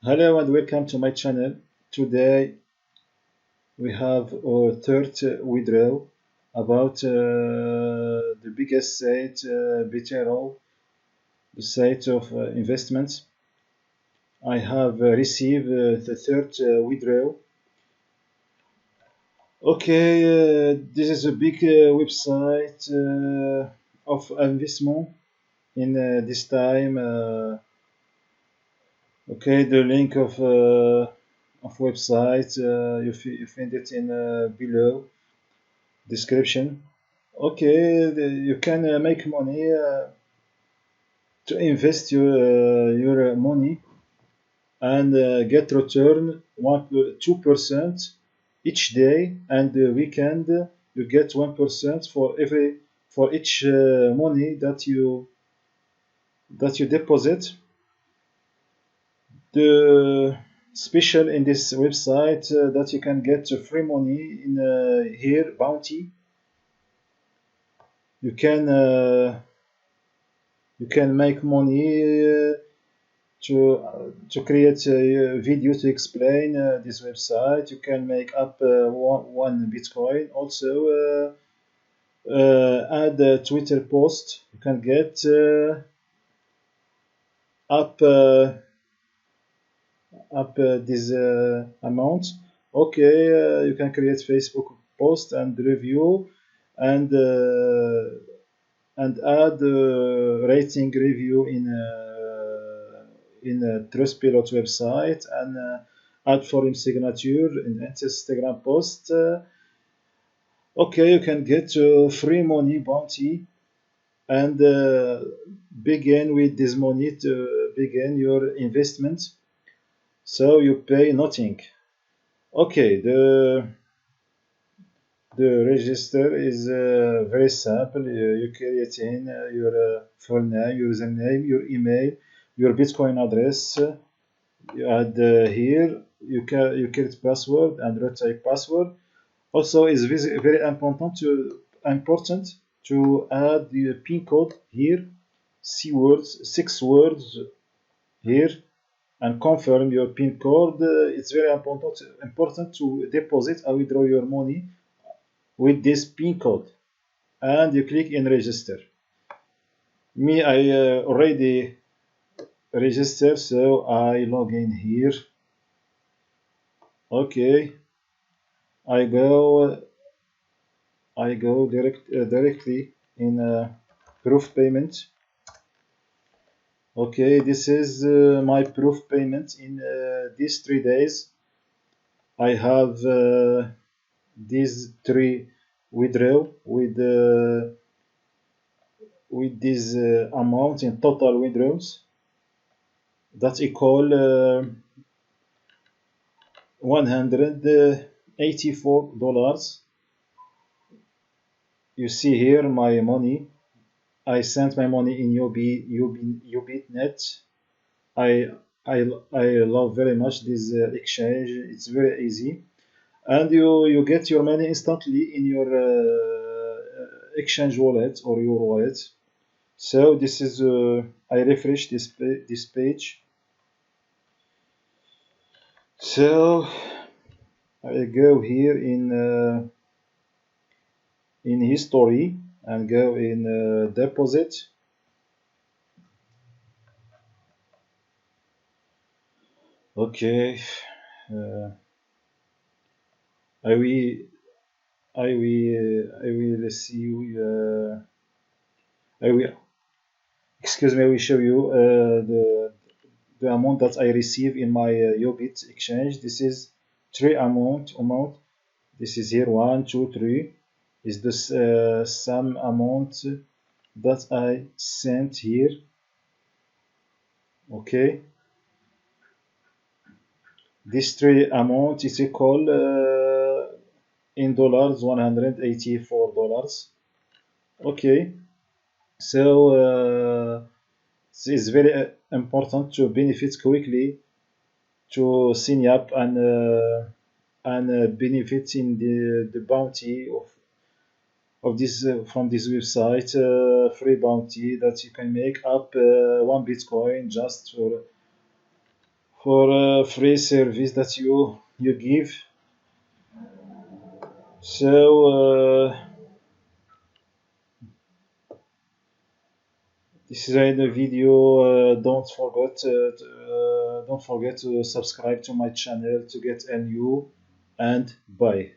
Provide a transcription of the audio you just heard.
Hello and welcome to my channel. Today we have our third withdrawal about the biggest site, Bitero, the site of investments. I have received the third withdrawal. Okay, this is a big website of investment in this time. Okay, the link of website you find it in below description. Okay, you can make money to invest your money and get return 2% each day, and the weekend you get 1% for each money that you deposit. The special in this website that you can get free money in here bounty. You can uh, you can make money to create a video to explain this website. You can make up one Bitcoin. Also add a Twitter post. You can get up this amount. Okay, you can create Facebook post and review and add rating review in a Trustpilot website and add forum signature in Instagram post. Okay, you can get free money bounty and begin with this money to begin your investment. So you pay nothing. Okay, the register is very simple. You create in your full name, username, your email, your Bitcoin address. You add here. You create password and retype password. Also, it's very important to add the PIN code here. 6 words here, and confirm your PIN code. It's very important to deposit or withdraw your money with this PIN code, and you click in register. Me, I already registered, so I log in here. Okay, I go directly in proof payment. Okay, this is my proof payment. In these 3 days I have these 3 withdraw with this amount in total withdrawals that equal $184. You see here my money. I sent my money in UBitnet. I I love very much this exchange. It's very easy, and you get your money instantly in your exchange wallet or your wallet. So this is I refresh this page. So I go here in history and go in deposit. Okay, I will I will see I will excuse me, I will show you the amount that I receive in my Ubit exchange. This is 3 amount. This is here 1, 2, 3. Is this some amount that I sent here? Okay, this 3 amount is equal in dollars $184. Okay, so it's very important to benefit quickly to sign up and benefit in the bounty of this from this website, free bounty that you can make up 1 Bitcoin just for a free service that you give. So this is the video. Don't forget to subscribe to my channel to get a new, and bye.